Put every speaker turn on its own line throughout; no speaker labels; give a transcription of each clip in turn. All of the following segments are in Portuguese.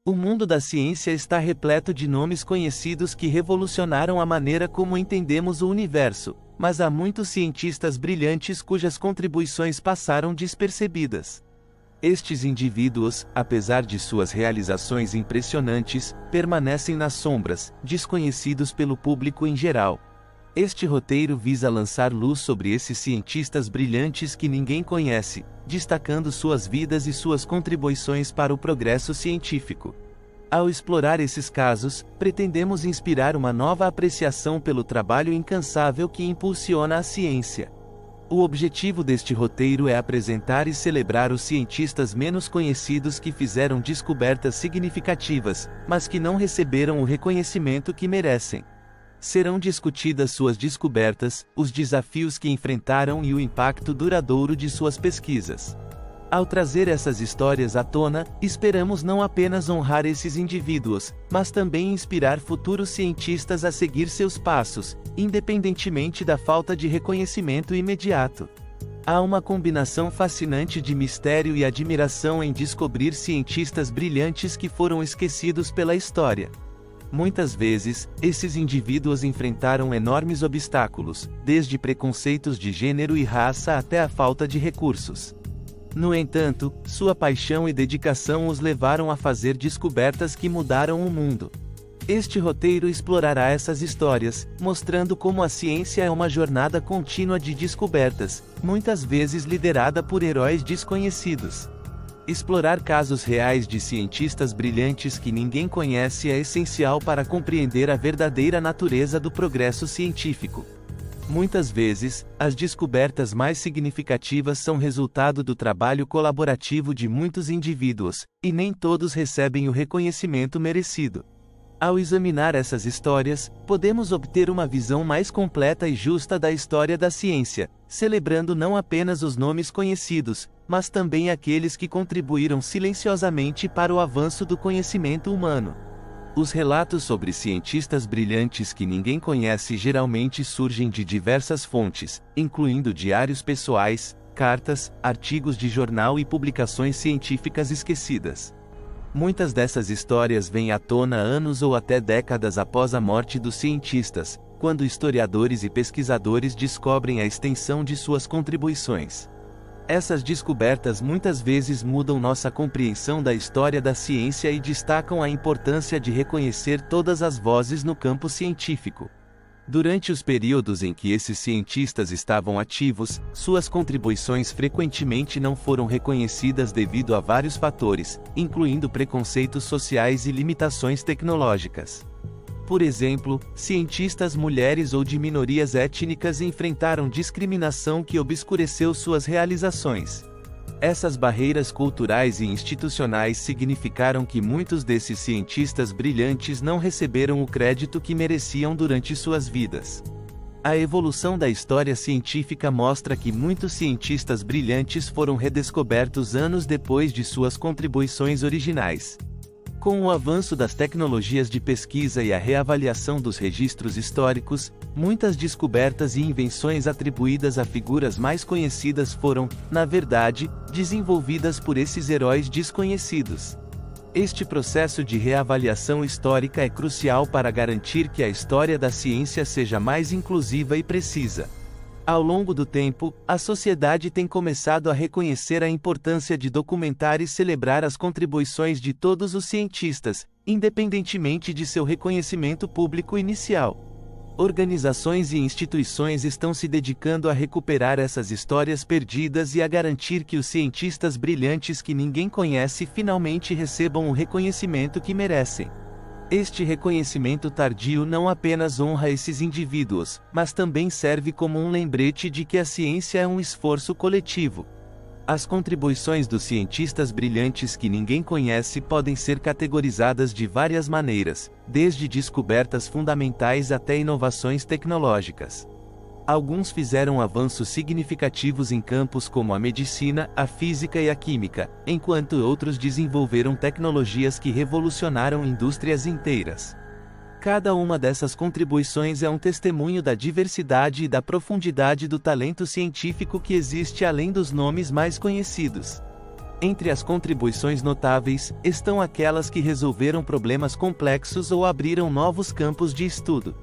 O mundo da ciência está repleto de nomes conhecidos que revolucionaram a maneira como entendemos o universo, mas há muitos cientistas brilhantes cujas contribuições passaram despercebidas. Estes indivíduos, apesar de suas realizações impressionantes, permanecem nas sombras, desconhecidos pelo público em geral. Este roteiro visa lançar luz sobre esses cientistas brilhantes que ninguém conhece, destacando suas vidas e suas contribuições para o progresso científico. Ao explorar esses casos, pretendemos inspirar uma nova apreciação pelo trabalho incansável que impulsiona a ciência. O objetivo deste roteiro é apresentar e celebrar os cientistas menos conhecidos que fizeram descobertas significativas, mas que não receberam o reconhecimento que merecem. Serão discutidas suas descobertas, os desafios que enfrentaram e o impacto duradouro de suas pesquisas. Ao trazer essas histórias à tona, esperamos não apenas honrar esses indivíduos, mas também inspirar futuros cientistas a seguir seus passos, independentemente da falta de reconhecimento imediato. Há uma combinação fascinante de mistério e admiração em descobrir cientistas brilhantes que foram esquecidos pela história. Muitas vezes, esses indivíduos enfrentaram enormes obstáculos, desde preconceitos de gênero e raça até a falta de recursos. No entanto, sua paixão e dedicação os levaram a fazer descobertas que mudaram o mundo. Este roteiro explorará essas histórias, mostrando como a ciência é uma jornada contínua de descobertas, muitas vezes liderada por heróis desconhecidos. Explorar casos reais de cientistas brilhantes que ninguém conhece é essencial para compreender a verdadeira natureza do progresso científico. Muitas vezes, as descobertas mais significativas são resultado do trabalho colaborativo de muitos indivíduos, e nem todos recebem o reconhecimento merecido. Ao examinar essas histórias, podemos obter uma visão mais completa e justa da história da ciência, celebrando não apenas os nomes conhecidos, mas também aqueles que contribuíram silenciosamente para o avanço do conhecimento humano. Os relatos sobre cientistas brilhantes que ninguém conhece geralmente surgem de diversas fontes, incluindo diários pessoais, cartas, artigos de jornal e publicações científicas esquecidas. Muitas dessas histórias vêm à tona anos ou até décadas após a morte dos cientistas, quando historiadores e pesquisadores descobrem a extensão de suas contribuições. Essas descobertas muitas vezes mudam nossa compreensão da história da ciência e destacam a importância de reconhecer todas as vozes no campo científico. Durante os períodos em que esses cientistas estavam ativos, suas contribuições frequentemente não foram reconhecidas devido a vários fatores, incluindo preconceitos sociais e limitações tecnológicas. Por exemplo, cientistas mulheres ou de minorias étnicas enfrentaram discriminação que obscureceu suas realizações. Essas barreiras culturais e institucionais significaram que muitos desses cientistas brilhantes não receberam o crédito que mereciam durante suas vidas. A evolução da história científica mostra que muitos cientistas brilhantes foram redescobertos anos depois de suas contribuições originais. Com o avanço das tecnologias de pesquisa e a reavaliação dos registros históricos, muitas descobertas e invenções atribuídas a figuras mais conhecidas foram, na verdade, desenvolvidas por esses heróis desconhecidos. Este processo de reavaliação histórica é crucial para garantir que a história da ciência seja mais inclusiva e precisa. Ao longo do tempo, a sociedade tem começado a reconhecer a importância de documentar e celebrar as contribuições de todos os cientistas, independentemente de seu reconhecimento público inicial. Organizações e instituições estão se dedicando a recuperar essas histórias perdidas e a garantir que os cientistas brilhantes que ninguém conhece finalmente recebam o reconhecimento que merecem. Este reconhecimento tardio não apenas honra esses indivíduos, mas também serve como um lembrete de que a ciência é um esforço coletivo. As contribuições dos cientistas brilhantes que ninguém conhece podem ser categorizadas de várias maneiras, desde descobertas fundamentais até inovações tecnológicas. Alguns fizeram avanços significativos em campos como a medicina, a física e a química, enquanto outros desenvolveram tecnologias que revolucionaram indústrias inteiras. Cada uma dessas contribuições é um testemunho da diversidade e da profundidade do talento científico que existe além dos nomes mais conhecidos. Entre as contribuições notáveis, estão aquelas que resolveram problemas complexos ou abriram novos campos de estudo.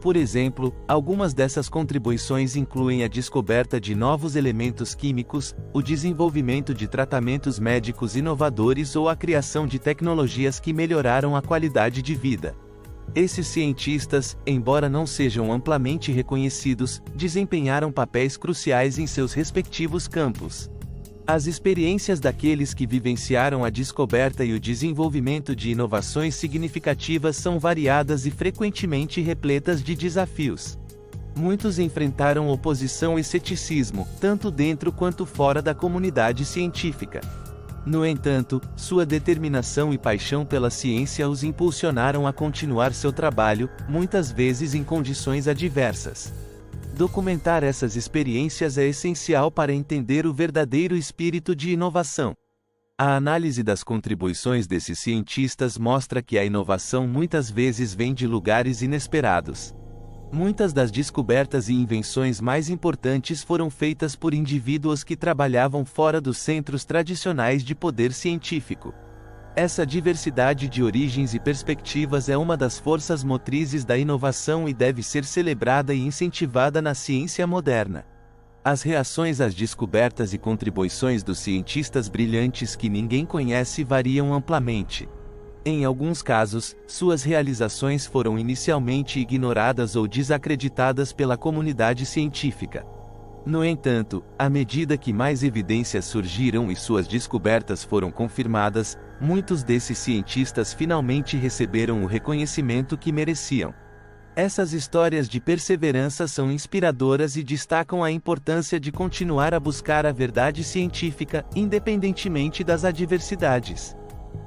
Por exemplo, algumas dessas contribuições incluem a descoberta de novos elementos químicos, o desenvolvimento de tratamentos médicos inovadores ou a criação de tecnologias que melhoraram a qualidade de vida. Esses cientistas, embora não sejam amplamente reconhecidos, desempenharam papéis cruciais em seus respectivos campos. As experiências daqueles que vivenciaram a descoberta e o desenvolvimento de inovações significativas são variadas e frequentemente repletas de desafios. Muitos enfrentaram oposição e ceticismo, tanto dentro quanto fora da comunidade científica. No entanto, sua determinação e paixão pela ciência os impulsionaram a continuar seu trabalho, muitas vezes em condições adversas. Documentar essas experiências é essencial para entender o verdadeiro espírito de inovação. A análise das contribuições desses cientistas mostra que a inovação muitas vezes vem de lugares inesperados. Muitas das descobertas e invenções mais importantes foram feitas por indivíduos que trabalhavam fora dos centros tradicionais de poder científico. Essa diversidade de origens e perspectivas é uma das forças motrizes da inovação e deve ser celebrada e incentivada na ciência moderna. As reações às descobertas e contribuições dos cientistas brilhantes que ninguém conhece variam amplamente. Em alguns casos, suas realizações foram inicialmente ignoradas ou desacreditadas pela comunidade científica. No entanto, à medida que mais evidências surgiram e suas descobertas foram confirmadas, muitos desses cientistas finalmente receberam o reconhecimento que mereciam. Essas histórias de perseverança são inspiradoras e destacam a importância de continuar a buscar a verdade científica, independentemente das adversidades.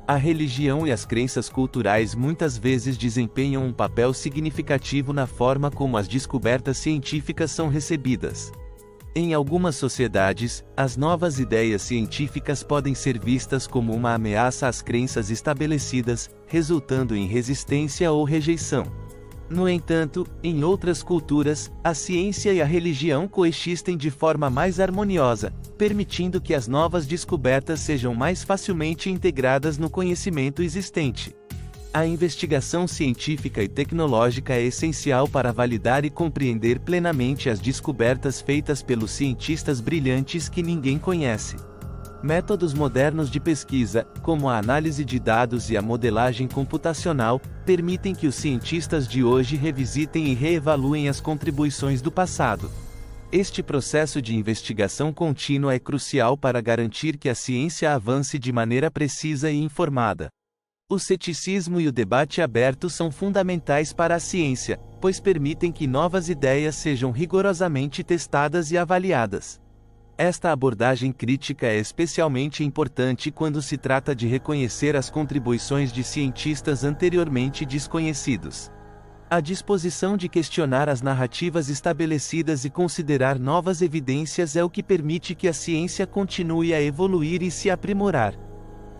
A religião e as crenças culturais muitas vezes desempenham um papel significativo na forma como as descobertas científicas são recebidas. Em algumas sociedades, as novas ideias científicas podem ser vistas como uma ameaça às crenças estabelecidas, resultando em resistência ou rejeição. No entanto, em outras culturas, a ciência e a religião coexistem de forma mais harmoniosa, permitindo que as novas descobertas sejam mais facilmente integradas no conhecimento existente. A investigação científica e tecnológica é essencial para validar e compreender plenamente as descobertas feitas pelos cientistas brilhantes que ninguém conhece. Métodos modernos de pesquisa, como a análise de dados e a modelagem computacional, permitem que os cientistas de hoje revisitem e reevaluem as contribuições do passado. Este processo de investigação contínua é crucial para garantir que a ciência avance de maneira precisa e informada. O ceticismo e o debate aberto são fundamentais para a ciência, pois permitem que novas ideias sejam rigorosamente testadas e avaliadas. Esta abordagem crítica é especialmente importante quando se trata de reconhecer as contribuições de cientistas anteriormente desconhecidos. A disposição de questionar as narrativas estabelecidas e considerar novas evidências é o que permite que a ciência continue a evoluir e se aprimorar.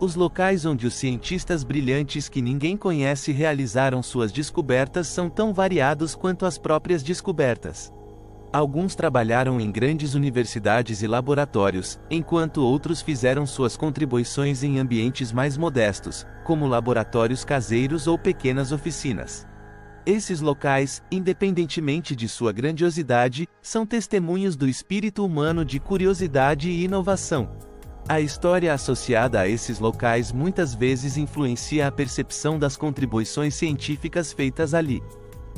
Os locais onde os cientistas brilhantes que ninguém conhece realizaram suas descobertas são tão variados quanto as próprias descobertas. Alguns trabalharam em grandes universidades e laboratórios, enquanto outros fizeram suas contribuições em ambientes mais modestos, como laboratórios caseiros ou pequenas oficinas. Esses locais, independentemente de sua grandiosidade, são testemunhos do espírito humano de curiosidade e inovação. A história associada a esses locais muitas vezes influencia a percepção das contribuições científicas feitas ali.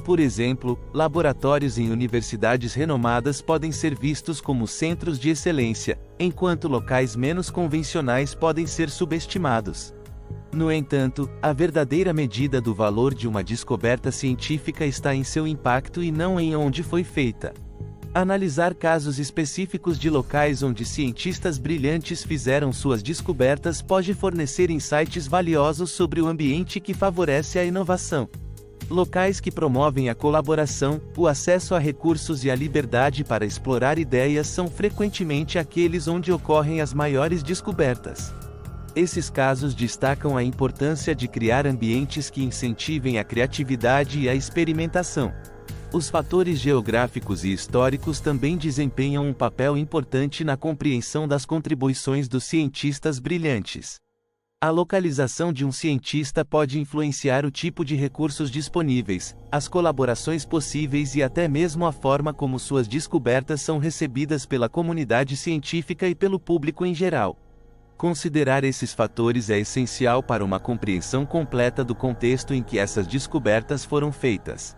Por exemplo, laboratórios em universidades renomadas podem ser vistos como centros de excelência, enquanto locais menos convencionais podem ser subestimados. No entanto, a verdadeira medida do valor de uma descoberta científica está em seu impacto e não em onde foi feita. Analisar casos específicos de locais onde cientistas brilhantes fizeram suas descobertas pode fornecer insights valiosos sobre o ambiente que favorece a inovação. Locais que promovem a colaboração, o acesso a recursos e a liberdade para explorar ideias são frequentemente aqueles onde ocorrem as maiores descobertas. Esses casos destacam a importância de criar ambientes que incentivem a criatividade e a experimentação. Os fatores geográficos e históricos também desempenham um papel importante na compreensão das contribuições dos cientistas brilhantes. A localização de um cientista pode influenciar o tipo de recursos disponíveis, as colaborações possíveis e até mesmo a forma como suas descobertas são recebidas pela comunidade científica e pelo público em geral. Considerar esses fatores é essencial para uma compreensão completa do contexto em que essas descobertas foram feitas.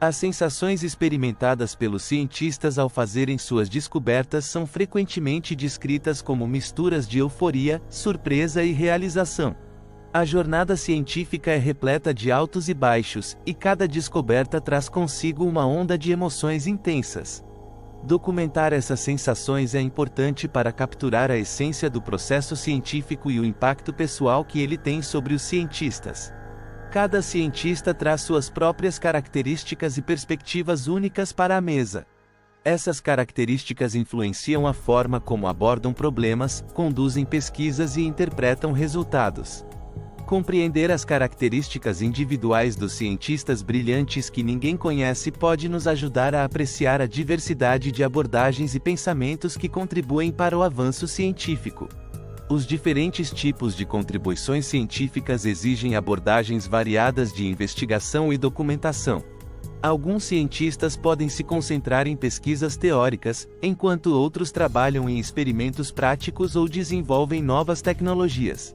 As sensações experimentadas pelos cientistas ao fazerem suas descobertas são frequentemente descritas como misturas de euforia, surpresa e realização. A jornada científica é repleta de altos e baixos, e cada descoberta traz consigo uma onda de emoções intensas. Documentar essas sensações é importante para capturar a essência do processo científico e o impacto pessoal que ele tem sobre os cientistas. Cada cientista traz suas próprias características e perspectivas únicas para a mesa. Essas características influenciam a forma como abordam problemas, conduzem pesquisas e interpretam resultados. Compreender as características individuais dos cientistas brilhantes que ninguém conhece pode nos ajudar a apreciar a diversidade de abordagens e pensamentos que contribuem para o avanço científico. Os diferentes tipos de contribuições científicas exigem abordagens variadas de investigação e documentação. Alguns cientistas podem se concentrar em pesquisas teóricas, enquanto outros trabalham em experimentos práticos ou desenvolvem novas tecnologias.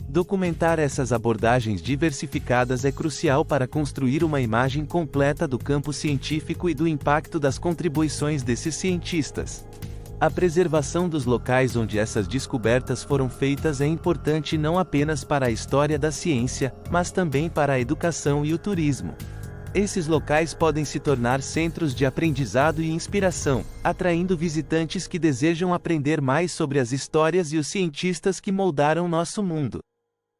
Documentar essas abordagens diversificadas é crucial para construir uma imagem completa do campo científico e do impacto das contribuições desses cientistas. A preservação dos locais onde essas descobertas foram feitas é importante não apenas para a história da ciência, mas também para a educação e o turismo. Esses locais podem se tornar centros de aprendizado e inspiração, atraindo visitantes que desejam aprender mais sobre as histórias e os cientistas que moldaram nosso mundo.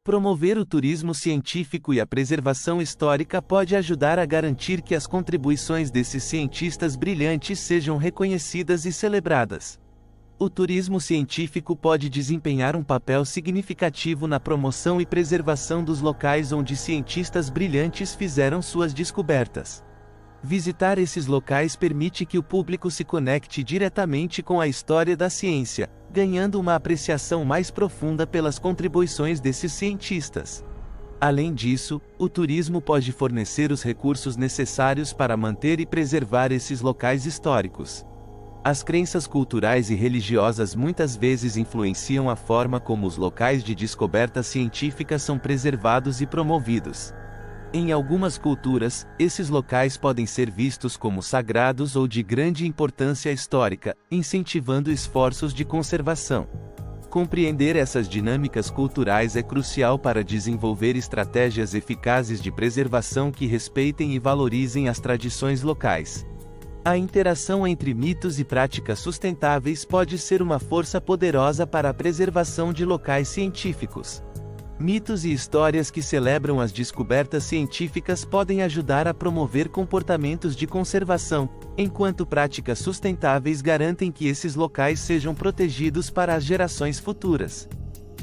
Promover o turismo científico e a preservação histórica pode ajudar a garantir que as contribuições desses cientistas brilhantes sejam reconhecidas e celebradas. O turismo científico pode desempenhar um papel significativo na promoção e preservação dos locais onde cientistas brilhantes fizeram suas descobertas. Visitar esses locais permite que o público se conecte diretamente com a história da ciência, ganhando uma apreciação mais profunda pelas contribuições desses cientistas. Além disso, o turismo pode fornecer os recursos necessários para manter e preservar esses locais históricos. As crenças culturais e religiosas muitas vezes influenciam a forma como os locais de descoberta científica são preservados e promovidos. Em algumas culturas, esses locais podem ser vistos como sagrados ou de grande importância histórica, incentivando esforços de conservação. Compreender essas dinâmicas culturais é crucial para desenvolver estratégias eficazes de preservação que respeitem e valorizem as tradições locais. A interação entre mitos e práticas sustentáveis pode ser uma força poderosa para a preservação de locais científicos. Mitos e histórias que celebram as descobertas científicas podem ajudar a promover comportamentos de conservação, enquanto práticas sustentáveis garantem que esses locais sejam protegidos para as gerações futuras.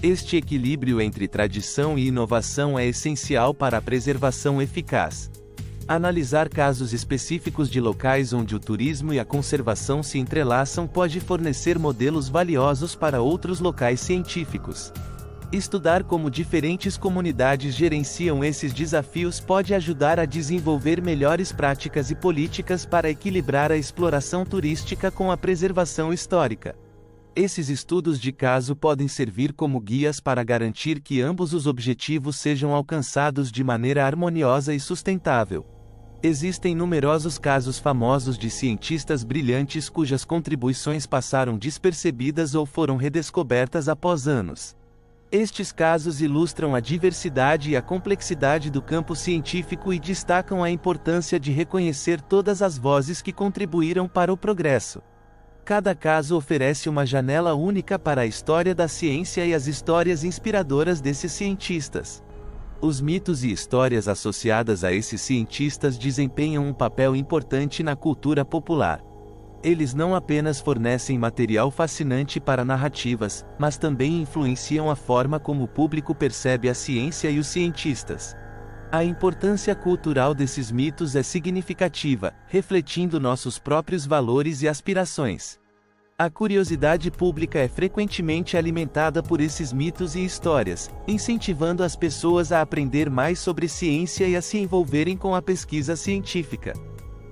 Este equilíbrio entre tradição e inovação é essencial para a preservação eficaz. Analisar casos específicos de locais onde o turismo e a conservação se entrelaçam pode fornecer modelos valiosos para outros locais científicos. Estudar como diferentes comunidades gerenciam esses desafios pode ajudar a desenvolver melhores práticas e políticas para equilibrar a exploração turística com a preservação histórica. Esses estudos de caso podem servir como guias para garantir que ambos os objetivos sejam alcançados de maneira harmoniosa e sustentável. Existem numerosos casos famosos de cientistas brilhantes cujas contribuições passaram despercebidas ou foram redescobertas após anos. Estes casos ilustram a diversidade e a complexidade do campo científico e destacam a importância de reconhecer todas as vozes que contribuíram para o progresso. Cada caso oferece uma janela única para a história da ciência e as histórias inspiradoras desses cientistas. Os mitos e histórias associadas a esses cientistas desempenham um papel importante na cultura popular. Eles não apenas fornecem material fascinante para narrativas, mas também influenciam a forma como o público percebe a ciência e os cientistas. A importância cultural desses mitos é significativa, refletindo nossos próprios valores e aspirações. A curiosidade pública é frequentemente alimentada por esses mitos e histórias, incentivando as pessoas a aprender mais sobre ciência e a se envolverem com a pesquisa científica.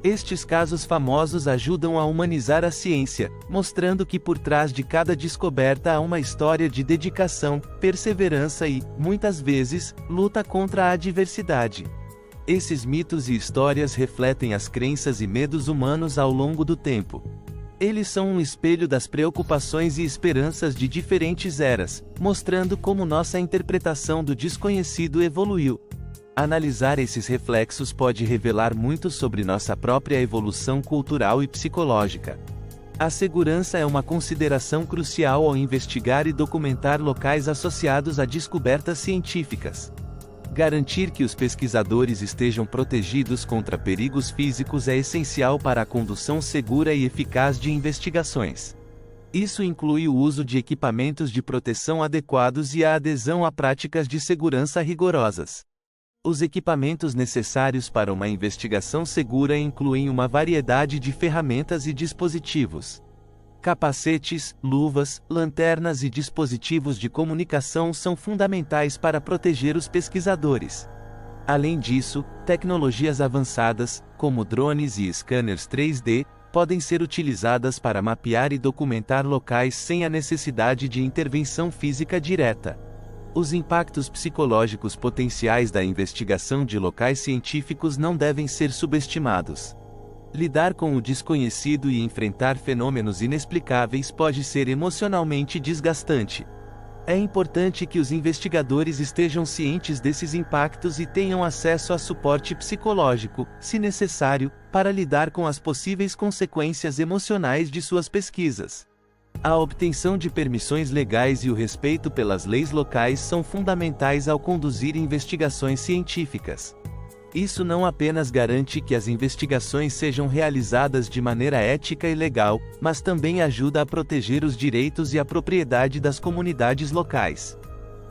Estes casos famosos ajudam a humanizar a ciência, mostrando que por trás de cada descoberta há uma história de dedicação, perseverança e, muitas vezes, luta contra a adversidade. Esses mitos e histórias refletem as crenças e medos humanos ao longo do tempo. Eles são um espelho das preocupações e esperanças de diferentes eras, mostrando como nossa interpretação do desconhecido evoluiu. Analisar esses reflexos pode revelar muito sobre nossa própria evolução cultural e psicológica. A segurança é uma consideração crucial ao investigar e documentar locais associados a descobertas científicas. Garantir que os pesquisadores estejam protegidos contra perigos físicos é essencial para a condução segura e eficaz de investigações. Isso inclui o uso de equipamentos de proteção adequados e a adesão a práticas de segurança rigorosas. Os equipamentos necessários para uma investigação segura incluem uma variedade de ferramentas e dispositivos. Capacetes, luvas, lanternas e dispositivos de comunicação são fundamentais para proteger os pesquisadores. Além disso, tecnologias avançadas, como drones e scanners 3D, podem ser utilizadas para mapear e documentar locais sem a necessidade de intervenção física direta. Os impactos psicológicos potenciais da investigação de locais científicos não devem ser subestimados. Lidar com o desconhecido e enfrentar fenômenos inexplicáveis pode ser emocionalmente desgastante. É importante que os investigadores estejam cientes desses impactos e tenham acesso a suporte psicológico, se necessário, para lidar com as possíveis consequências emocionais de suas pesquisas. A obtenção de permissões legais e o respeito pelas leis locais são fundamentais ao conduzir investigações científicas. Isso não apenas garante que as investigações sejam realizadas de maneira ética e legal, mas também ajuda a proteger os direitos e a propriedade das comunidades locais.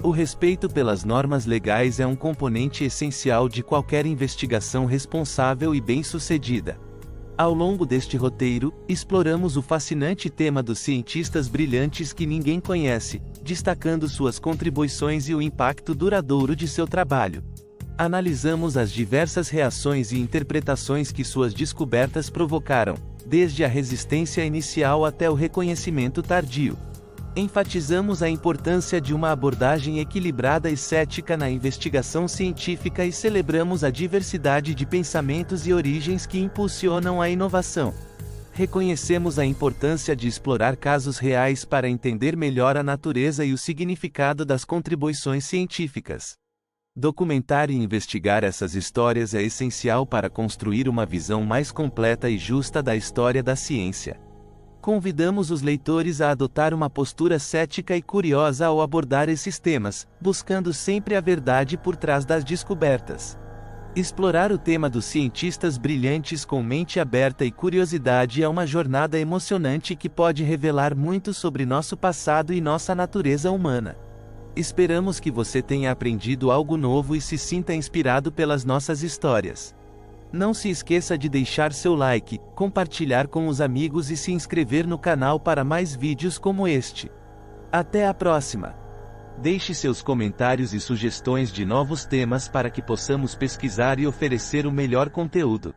O respeito pelas normas legais é um componente essencial de qualquer investigação responsável e bem-sucedida. Ao longo deste roteiro, exploramos o fascinante tema dos cientistas brilhantes que ninguém conhece, destacando suas contribuições e o impacto duradouro de seu trabalho. Analisamos as diversas reações e interpretações que suas descobertas provocaram, desde a resistência inicial até o reconhecimento tardio. Enfatizamos a importância de uma abordagem equilibrada e cética na investigação científica e celebramos a diversidade de pensamentos e origens que impulsionam a inovação. Reconhecemos a importância de explorar casos reais para entender melhor a natureza e o significado das contribuições científicas. Documentar e investigar essas histórias é essencial para construir uma visão mais completa e justa da história da ciência. Convidamos os leitores a adotar uma postura cética e curiosa ao abordar esses temas, buscando sempre a verdade por trás das descobertas. Explorar o tema dos cientistas brilhantes com mente aberta e curiosidade é uma jornada emocionante que pode revelar muito sobre nosso passado e nossa natureza humana. Esperamos que você tenha aprendido algo novo e se sinta inspirado pelas nossas histórias. Não se esqueça de deixar seu like, compartilhar com os amigos e se inscrever no canal para mais vídeos como este. Até a próxima! Deixe seus comentários e sugestões de novos temas para que possamos pesquisar e oferecer o melhor conteúdo.